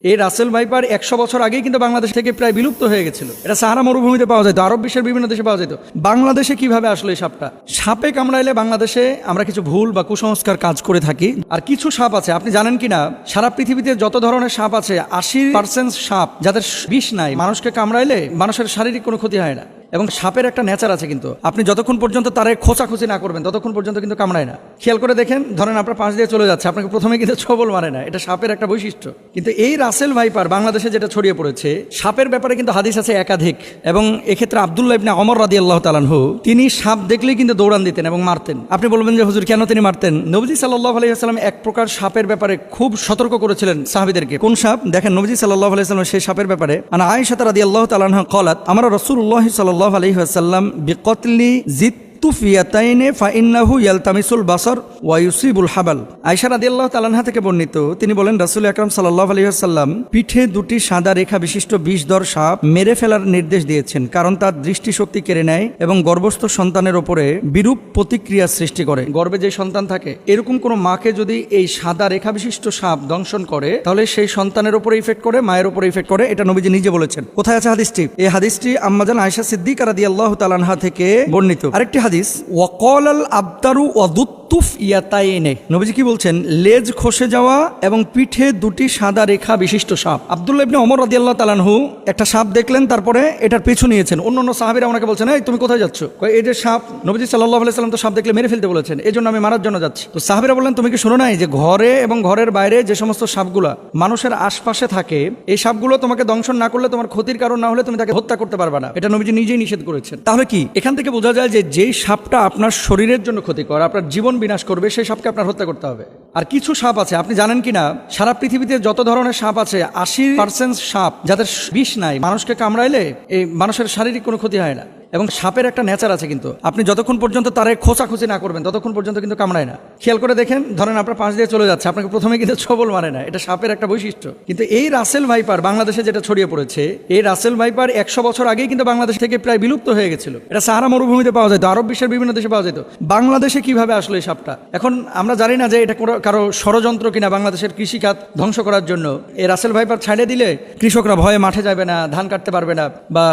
এই Russell viper 100 বছর আগেই কিন্তু বাংলাদেশ থেকে প্রায় বিলুপ্ত হয়ে গেছিল। এটা সাহারা মরুভূমিতে পাওয়া যেত, আরব বিশ্বের বিভিন্ন দেশে পাওয়া যেত। বাংলাদেশে কিভাবে আসলো এই সাপটা? সাপে কামড়াইলে বাংলাদেশে আমরা কিছু ভুল বা কুসংস্কার কাজ করে থাকি। আর কিছু সাপ আছে, আপনি জানেন কিনা, সারা পৃথিবীতে যত ধরনের সাপ আছে 80% সাপ যাদের বিষ নাই, মানুষকে কামড়াইলে মানুষের শারীরিক কোনো ক্ষতি হয় না। এবং সাপের একটা নেচার আছে, কিন্তু আপনি যতক্ষণ পর্যন্ত তারে খোঁচাখুচি না করবেন ততক্ষণ পর্যন্ত কিন্তু কামড়ায় না। খেয়াল করে দেখেন, ধরেন আপনার পাশ দিয়ে চলে যাচ্ছে, আপনাকে প্রথমে কিন্তু ছবল মারে না, এটা সাপের একটা বৈশিষ্ট্য। কিন্তু এই রাসেল ভাইপার বাংলাদেশে যেটা ছড়িয়ে পড়েছে, সাপের ব্যাপারে কিন্তু হাদিস আছে একাধিক। এবং এক্ষেত্রে আব্দুল্লাহ ইবনে ওমর রাদিয়াল্লাহু তাআলা আনহু, তিনি সাপ দেখলেই কিন্তু দৌড়ান দিতেন এবং মারতেন। আপনি বলবেন যে হুজুর কেন তিনি মারতেন? নবীজি সাল্লাল্লাহু আলাইহি ওয়াসাল্লাম এক প্রকার সাপের ব্যাপারে খুব সতর্ক করেছিলেন সাহাবীদেরকে। কোন সাপ? দেখেন, নবীজি সাল্লাল্লাহু আলাইহি ওয়াসাল্লাম সেই সাপের ব্যাপারে, আনা আয়েশা রাদিয়াল্লাহু তাআলা আনহা ক্বালাত, আমরা রাসূলুল্লাহ সাল্লাল্লাহু আলাইহি ওয়াসাল্লাম বিকতলি জিত্তুফিয়াতাইনে ফাইন্নাহু ইয়ালতামিসুল বাসার ওয়া ইউসিবুল হাবাল। আয়েশা রাদিয়াল্লাহু তাআলা আনহা থেকে বর্ণিত, তিনি বলেন রাসূল আকরাম সাল্লাল্লাহু আলাইহি ওয়াসাল্লাম পিঠে দুটি সাদা রেখা বিশিষ্ট বিষধর সাপ মেরে ফেলার নির্দেশ দিয়েছেন, কারণ তার দৃষ্টিশক্তি কেড়ে নেয় এবং গর্ভস্থ সন্তানের ওপরে বিরূপ প্রতিক্রিয়া সৃষ্টি করে। গর্ভে যে সন্তান থাকে, এরকম কোনো মাকে যদি এই সাদা রেখা বিশিষ্ট সাপ দংশন করে, তাহলে সেই সন্তানের উপরে ইফেক্ট করে, মায়ের উপরে ইফেক্ট করে। এটা নবীজি নিজে বলেছেন। কোথায় আছে হাদিসটি? এই হাদিসটি আম্মাজান আয়েশা সিদ্দিকা রাদিয়াল্লাহু তাআলা আনহা থেকে বর্ণিত। আরেকটি হাদিস, ওয়াকালাল আবতারু ওয়াদুত্তুফ ইয়াতাইনে, নবীজি কি বলছেন? লেজ খসে যাওয়া এবং পিঠে দুটি সাদা রেখা বিশিষ্ট সাপ। আব্দুল্লাহ ইবনে ওমর রাদিয়াল্লাহু তাআলা আনহু একটা সাপ দেখলেন, তারপরে এটার পিছু নিয়েছেন। অন্যান্য সাহাবীরা ওনাকে বলছেন, এই তুমি কোথায় যাচ্ছ? এই যে সাপ, নবীজি সাল্লাল্লাহু আলাইহি ওয়াসাল্লাম তো সাপ দেখলে মেরে ফেলতে বলেছেন, এই জন্য আমি মারার জন্য যাচ্ছি। তো সাহাবীরা বললেন, তুমি কি শোনো নাই যে ঘরে এবং ঘরের বাইরে যে সমস্ত সাপগুলা মানুষের আশপাশে থাকে, এই সাপগুলো তোমাকে দংশন না করলে, তোমার ক্ষতির কারণ না হলে তুমি তাকে হত্যা করতে পারবে না। এটা নবীজি নিজেই নিষেধ করেছেন। তাহলে কি এখান থেকে বোঝা যায় যে যেই সাপটা আপনার শরীরের জন্য ক্ষতিকর, আপনার জীবন বিনাশ করবে, সেই সাপকে আপনার হত্যা করতে হবে। আর কিছু সাপ আছে, আপনি জানেন কিনা, সারা পৃথিবীতে যত ধরনের সাপ আছে 80% সাপ যাদের বিষ নাই, মানুষকে কামড়াইলে এই মানুষের শারীরিক কোনো ক্ষতি হয় না। এবং সাপের একটা নেচার আছে, কিন্তু আপনি যতক্ষণ পর্যন্ত তারে খোঁচাখুচি না করবেন ততক্ষণ পর্যন্ত কিন্তু কামড়ায় না। খেয়াল করে দেখেন, ধরেন আপনার পাশ দিয়ে চলে যাচ্ছে, আপনাকে প্রথমে কিন্তু ছবল মারে না, এটা সাপের একটা বৈশিষ্ট্য। কিন্তু এই রাসেল ভাইপার বাংলাদেশে যেটা ছড়িয়ে পড়েছে, এই রাসেল ভাইপার 100 বছর আগেই কিন্তু বাংলাদেশ থেকে প্রায় বিলুপ্ত হয়ে গেছিল। এটা সাহারা মরুভূমিতে পাওয়া যেত, আরব বিশ্বের বিভিন্ন দেশে পাওয়া যেত। বাংলাদেশে কিভাবে আসলো এই সাপটা? এখন আমরা জানি না যে এটা কারো ষড়যন্ত্র কিনা বাংলাদেশের কৃষিখাত ধ্বংস করার জন্য। এই রাসেল ভাইপার ছাড়ে দিলে কৃষকরা ভয়ে মাঠে যাবে না, ধান কাটতে পারবে না, বা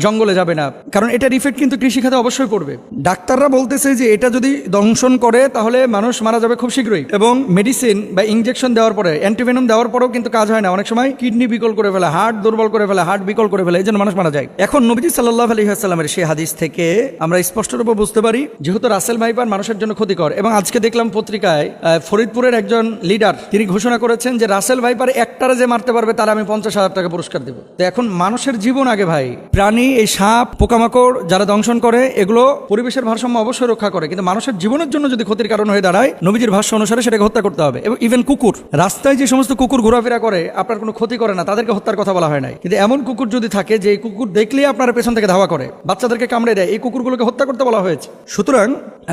জঙ্গলে যাবে না, কারণ এটার ইফেক্ট কিন্তু কৃষিখাতে অবশ্যই পড়বে। ডাক্তাররা বলতেছে যে এটা যদি দংশন করে তাহলে মানুষ মারা যাবে খুব শীঘ্রই। এবং মেডিসিন বা ইনজেকশন দেওয়ার পরে, অ্যান্টিভেনম দেওয়ার পরেও কিন্তু কাজ হয় না। অনেক সময় কিডনি বিকল করে ফেলে, হার্ট দুর্বল করে ফেলে, হার্ট বিকল করে ফেলে, এই জন্য মানুষ মারা যায়। এখন নবীজি সাল্লাল্লাহু আলাইহি ওয়াসাল্লামের সেই হাদিস থেকে আমরা স্পষ্টরূপে বুঝতে পারি, যেহেতু রাসেল ভাইপার মানুষের জন্য ক্ষতিকর। এবং আজকে দেখলাম পত্রিকায় ফরিদপুরের একজন লিডার তিনি ঘোষণা করেছেন যে রাসেল ভাইপার একটারে যে মারতে পারবে তার আমি 50,000 টাকা পুরস্কার দেব। তো এখন মানুষের জীবন আগে ভাই। প্রাণী, এই সাপ, পোকামাকড় যারা দংশন করে, এগুলো পরিবেশের ভারসাম্য অবশ্যই রক্ষা করে, কিন্তু মানুষের জীবনের জন্য যদি ক্ষতির কারণ হয়ে দাঁড়ায়, নবীজির ভাষ্য অনুসারে সেটাকে হত্যা করতে হবে। এবং ইভেন কুকুর, রাস্তায় যে সমস্ত কুকুর ঘোরাফেরা করে আপনার কোনো ক্ষতি করে না, তাদেরকে হত্যার কথা বলা হয় নাই। কিন্তু এমন কুকুর যদি থাকে যে কুকুর দেখলেই আপনার পেছন থেকে ধাওয়া করে, বাচ্চাদেরকে কামড়ে দেয়, এই কুকুরগুলোকে হত্যা করতে বলা হয়েছে। সুতরাং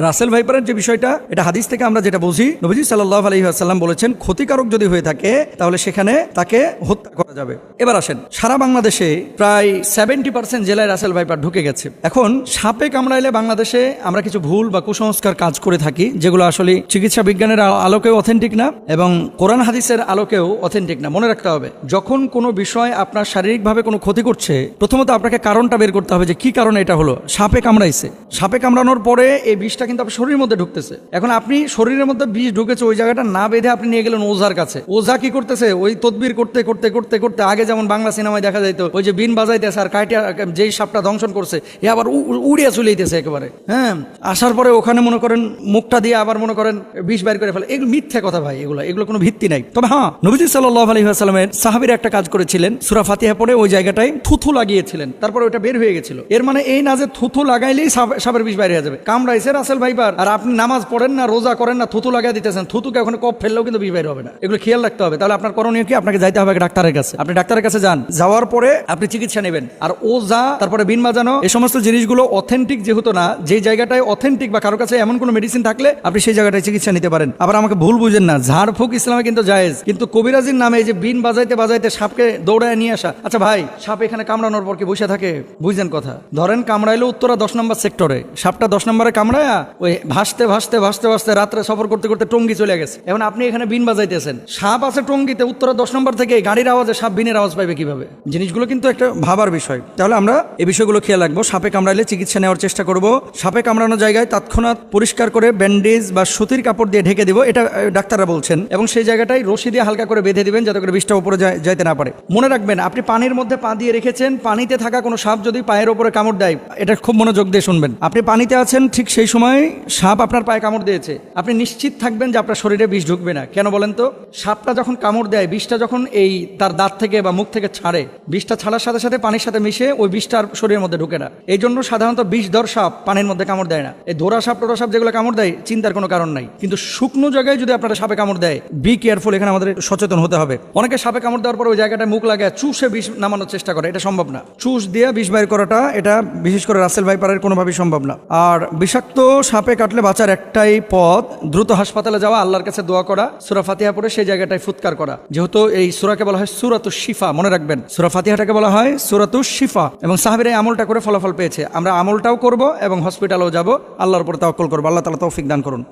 রাসেল ভাইপারের যে বিষয়টা, এটা হাদিস থেকে আমরা যেটা বুঝি, নবীজি সাল্লাল্লাহু আলাইহি ওয়াসাল্লাম বলেছেন ক্ষতিকারক যদি হয়ে থাকে তাহলে সেখানে তাকে হত্যা করা যাবে। এবার আসেন, সারা বাংলাদেশে প্রায় 70% জেলায় রাসেল ভাইপার ঢুকে গেছে। এখন সাপে কামড়াইলে বাংলাদেশে আমরা কিছু ভুল বা কুসংস্কার কাজ করে থাকি, যেগুলো আসলে চিকিৎসা বিজ্ঞানের আলোকেও অথেন্টিক না এবং কোরআন হাদিসের আলোকেও অথেন্টিক না। মনে রাখতে হবে, যখন কোনো বিষয় আপনার শারীরিকভাবে কোনো ক্ষতি করছে, প্রথমত আপনাকে কারণটা বের করতে হবে যে কি কারণে এটা হলো। সাপে কামড়াইছে, সাপে কামড়ানোর পরে এই বিষটা কিন্তু আপনার শরীরের মধ্যে ঢুকতেছে। এখন আপনি শরীরের মধ্যে বিষ ঢুকেছে, ওই জায়গাটা না বেঁধে আপনি নিয়ে গেলেন ওঝার কাছে। ওঝা কি করতেছে? ওই তদবির করতে করতে করতে করতে, আগে যেমন বাংলা সিনেমায় দেখা যাইতো, ওই যে বিন বাজাইতেছে আর কাইটা যেই সাপটা দংশন করছে এ আবার উড়িয়া চলে যেতেছে একেবারে। হ্যাঁ, আসার পরে ওখানে মনে করেন মুখটা দিয়ে আবার মনে করেন বিষ বাইর করে ফেলে। এগুলো মিথ্যা কথা ভাই, এগুলো কোনো ভিত্তি নাই। তবে হ্যাঁ, নবীজি সাল্লাল্লাহু আলাইহি ওয়াসাল্লামের সাহাবীরা একটা কাজ করেছিলেন, সূরা ফাতিহা পড়ে ওই জায়গাটায় থুথু লাগিয়েছিলেন, তারপর ওটা বের হয়ে গেছিল। এর মানে এই না যে থুথু লাগাইলেই সাপের বিষ বাইরে হয়ে যাবে। কামড়াইছে রাসেল ভাইপার, আর আপনি নামাজ পড়েন না, রোজা করেন না, থুথু লাগাই দিতেছেন, থুতুকে ওখানে কপ ফেললেও কিন্তু বিষ বাইর হবে না। এগুলো খেয়াল রাখতে হবে। তাহলে আপনার করণীয় কি? আপনাকে যাইতে হবে ডাক্তারের কাছে। আপনি ডাক্তারের কাছে যান, যাওয়ার পরে আপনি চিকিৎসা নেবেন। আর ওঝা, তারপরে বিন বাজানো, এই সমস্ত জিনিসগুলো অথেন্টিক যেহেতু না, যে জায়গাটায় অথেন্টিক বা কারো কাছে এমন কোনো মেডিসিন থাকলে আপনি সেই জায়গাটায় চিকিৎসা নিতে পারেন। আবার আমাকে ভুল বুঝেন না, ঝাড়ফুঁক ইসলামে কিন্তু জায়েজ, কিন্তু কবিরাজির নামে এই যে বিন বাজাইতে বাজাইতে সাপকে দৌড়ায় নিয়ে আসা, আচ্ছা ভাই সাপ এখানে কামড়ানোর পর কি বসে থাকে? বুঝলেন কথা? ধরেন কামড়াইলো উত্তরা 10 নম্বর সেক্টরে, সাপটা 10 নম্বরে কামড়ায়া ওই ভাসতে ভাসতে ভাসতে ভাসতে রাত্রে সফর করতে করতে টঙ্গি চলে গেছে। এখন আপনি এখানে বিন বাজাইতেছেন, সাপ আছে টঙ্গিতে, উত্তরা 10 নম্বর থেকে গাড়ির আওয়াজে সাপ বিনের আওয়াজ পাইবে কিভাবে? জিনিসগুলো কিন্তু একটা ভাবার বিষয়। তাহলে আমরা এই বিষয়গুলো খেয়াল রাখবো। সাপে কামড়াইলে চিকিৎসা নেওয়ার চেষ্টা করব। সাপে কামড়ানো জায়গায় তৎক্ষণাৎ পরিষ্কার করে ব্যান্ডেজ বা সুতির কাপড় দিয়ে ঢেকে দিব, এটা ডাক্তাররা বলছেন, এবং সেই জায়গাটাই রশি দিয়ে হালকা করে বেঁধে দিবেন যাতে করে বিষটা উপরে যাইতে না পারে। মনে রাখবেন, আপনি পানির মধ্যে পা দিয়ে রেখেছেন, পানিতে থাকা কোনো সাপ যদি পায়ের উপরে কামড় দেয়, এটা খুব মনোযোগ দিয়ে শুনবেন। আপনি পানিতে আছেন, ঠিক সেই সময় সাপ আপনার পায়ে কামড় দিয়েছে, আপনি নিশ্চিত থাকবেন যে আপনার শরীরে বিষ ঢুকবে না। কেন বলেন তো? সাপটা যখন কামড় দেয়, বিষটা যখন এই তার দাঁত থেকে বা মুখ থেকে ছাড়ে, বিষটা ছাড়ার সাথে সাথে পানির সাথে মিশে ওই বিষটার শরীরের মধ্যে ঢুকে না। এই জন্য সাধারণত বিষধর সাপ পানির মধ্যে কামড় দেয় না। এই ধরা সাপ টোরা সাপ যেগুলো কামড় দেয়, চিন্তার কোনো কারণ নাই। কিন্তু শুকনো জায়গায় যদি আপনারা সাপে কামড় দেয়, বি কেয়ারফুল, এখানে আমাদের সচেতন হতে হবে। অনেকে সাপে কামড় দেওয়ার পর ওই জায়গাটায় মুখ লাগায় চুষে বিষ নামানোর চেষ্টা করে, এটা সম্ভব না। চুষ দিয়ে বিষ বাইর করাটা, এটা বিশেষ করে রাসেল ভাইপারের কোনোভাবেই সম্ভব না। আর বিষাক্ত সাপে কাটলে বাঁচার একটাই পথ, দ্রুত হাসপাতালে যাওয়া, আল্লাহর কাছে দোয়া করা, সূরা ফাতিহা পড়ে সেই জায়গাটায় ফুৎকার করা। যেহেতু এই সূরাকে বলা হয় সূরাতুশ শিফা, মনে রাখবেন সূরা ফাতিহাটাকে বলা হয় সূরাতুশ শিফা, এবং সাহাবীরা এই আমলটা করে ফলাফল পেয়েছে। আমরা আমলটাও করব এবং হসপিটালেও যাব, আল্লাহর উপর তাওয়াক্কুল করব। আল্লাহ তাআলা তৌফিক দান করুন।